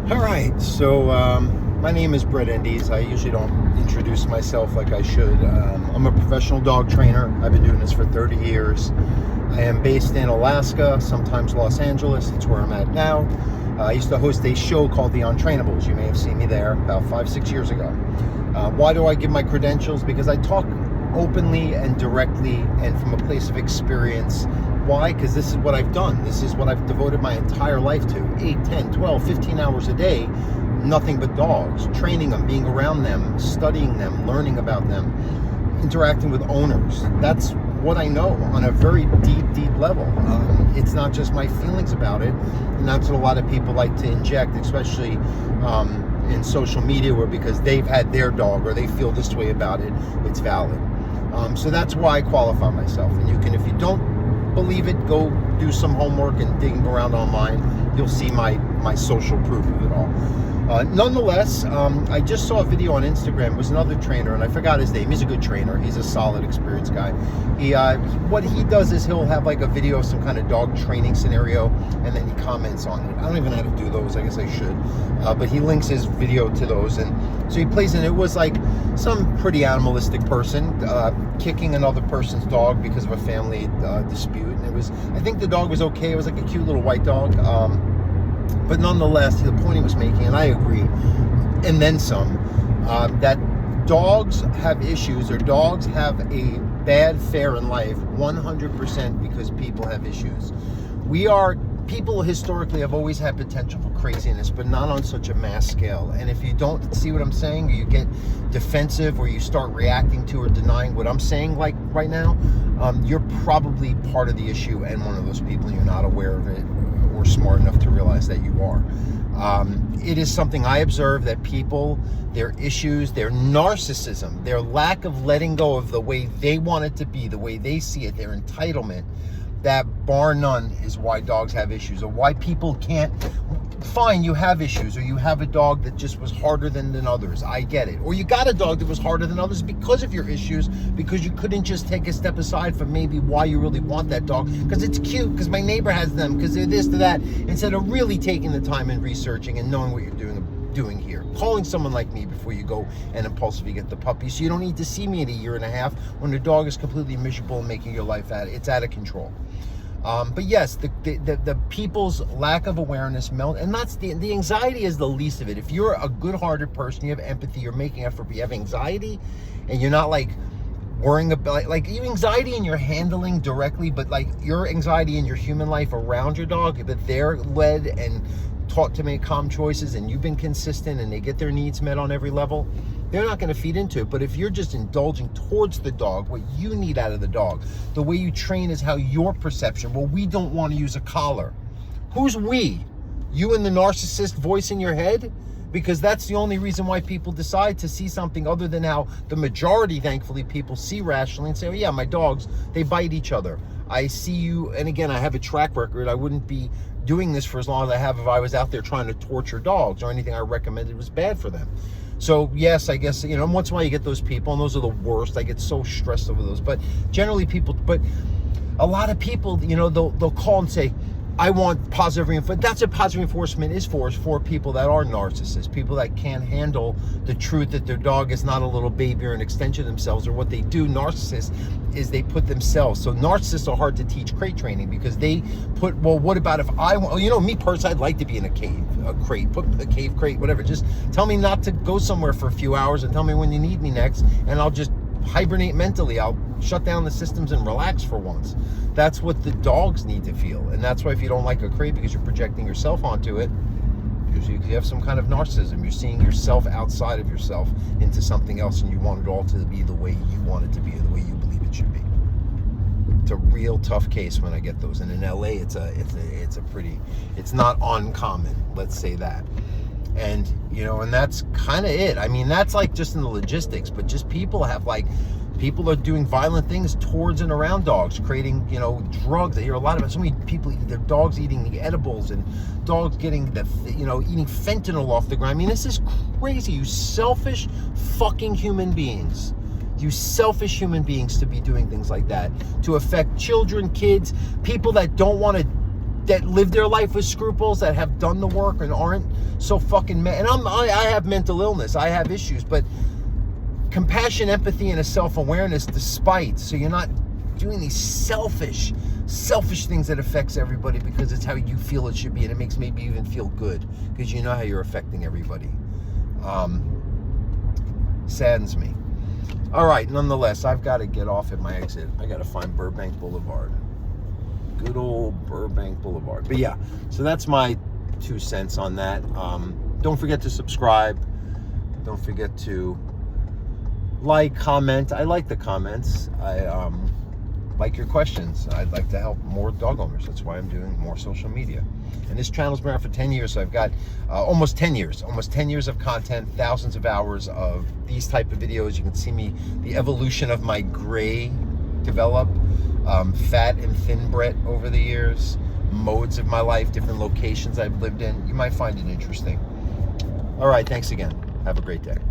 All right, so my name is Brett Endies. I usually don't introduce myself like I should. I'm a professional dog trainer. I've been doing this for 30 years. I am based in Alaska, sometimes Los Angeles. That's where I'm at now. I used to host a show called The Untrainables. You may have seen me there about 5-6 years ago. Why do I give my credentials? Because I talk openly and directly and from a place of experience. Why? Because this is what I've done. This is what I've devoted my entire life to. 8, 10, 12, 15 hours a day, nothing but dogs, training them, being around them, studying them, learning about them, interacting with owners. That's what I know on a very deep level. It's not just my feelings about it, and that's what a lot of people like to inject, especially in social media, where because they've had their dog or they feel this way about it, it's valid. So that's why I qualify myself. And you can, if you don't believe it, go do some homework and dig around online. You'll see my social proof of it all. Nonetheless, I just saw a video on Instagram. It was another trainer, and I forgot his name. He's a good trainer. He's a solid, experienced guy. What he does is he'll have like a video of some kind of dog training scenario, and then he comments on it. I don't even know how to do those. I guess I should. But he links his video to those, and so he plays in. It was like some pretty animalistic person kicking another person's dog because of a family dispute. And it was, I think the dog was okay. It was like a cute little white dog. But nonetheless, the point he was making, and I agree, and then some, that dogs have issues, or dogs have a bad fare in life 100% because people have issues. People historically have always had potential for craziness, but not on such a mass scale. And if you don't see what I'm saying, or you get defensive, or you start reacting to or denying what I'm saying, like right now, you're probably part of the issue and one of those people, and you're not aware of it or smart enough to realize that you are. It is something I observe, that people, their issues, their narcissism, their lack of letting go of the way they want it to be, the way they see it, their entitlement, that bar none is why dogs have issues, or why people can't. Fine, you have issues, or you have a dog that just was harder than others. I get it. Or you got a dog that was harder than others because of your issues, because you couldn't just take a step aside from maybe why you really want that dog, because it's cute, because my neighbor has them, because they're this to that, instead of really taking the time and researching and knowing what you're doing here. Calling someone like me before you go and impulsively get the puppy, so you don't need to see me in a year and a half when the dog is completely miserable and making your life it's out of control. But yes, the people's lack of awareness and that's the anxiety is the least of it. If you're a good-hearted person, you have empathy, you're making effort, but you have anxiety, and you're not like worrying about like your anxiety and you're handling directly, but like your anxiety in your human life around your dog, that they're led and taught to make calm choices, and you've been consistent, and they get their needs met on every level, they're not going to feed into it. But if you're just indulging towards the dog, what you need out of the dog, the way you train is how your perception, well, we don't want to use a collar. Who's we? You and the narcissist voice in your head? Because that's the only reason why people decide to see something other than how the majority, thankfully, people see rationally and say, oh yeah, my dogs, they bite each other. I see you, and again, I have a track record. I wouldn't be doing this for as long as I have if I was out there trying to torture dogs, or anything I recommended was bad for them. So yes, I guess, once in a while you get those people, and those are the worst. I get so stressed over those. But generally a lot of people, they'll call and say, I want positive reinforcement. That's what positive reinforcement is for people that are narcissists, people that can't handle the truth that their dog is not a little baby or an extension of themselves, or what they do, narcissists, is they put themselves. So narcissists are hard to teach crate training, because they put, well, what about if I want, me personally, I'd like to be in a crate, put a cave crate, whatever. Just tell me not to go somewhere for a few hours and tell me when you need me next, and I'll just hibernate mentally. I'll shut down the systems and relax for once. That's what the dogs need to feel. And that's why if you don't like a crate because you're projecting yourself onto it, usually you have some kind of narcissism. You're seeing yourself outside of yourself into something else, and you want it all to be the way you want it to be, or the way you believe it should be. It's a real tough case when I get those. And in LA, it's not uncommon, let's say that. And, and that's kind of it. I mean, that's like just in the logistics, but just people are doing violent things towards and around dogs, creating, drugs. I hear a lot about so many people, their dogs eating the edibles, and dogs getting eating fentanyl off the ground. I mean, this is crazy. You selfish fucking human beings. You selfish human beings to be doing things like that, to affect children, kids, people that don't want to that live their life with scruples, that have done the work and aren't so fucking and I have mental illness, I have issues, but compassion, empathy, and a self-awareness despite, so you're not doing these selfish things that affects everybody because it's how you feel it should be, and it makes maybe even feel good because you know how you're affecting everybody. Saddens me. All right, nonetheless, I've got to get off at my exit. I got to find Burbank Boulevard. Good old Burbank Boulevard. But yeah, so that's my 2 cents on that. Don't forget to subscribe. Don't forget to like, comment. I like the comments. I like your questions. I'd like to help more dog owners. That's why I'm doing more social media. And this channel's been around for 10 years, so I've got almost 10 years of content, thousands of hours of these type of videos. You can see me, the evolution of my gray develop, fat and thin Brett over the years, modes of my life, different locations I've lived in. You might find it interesting. All right, thanks again. Have a great day.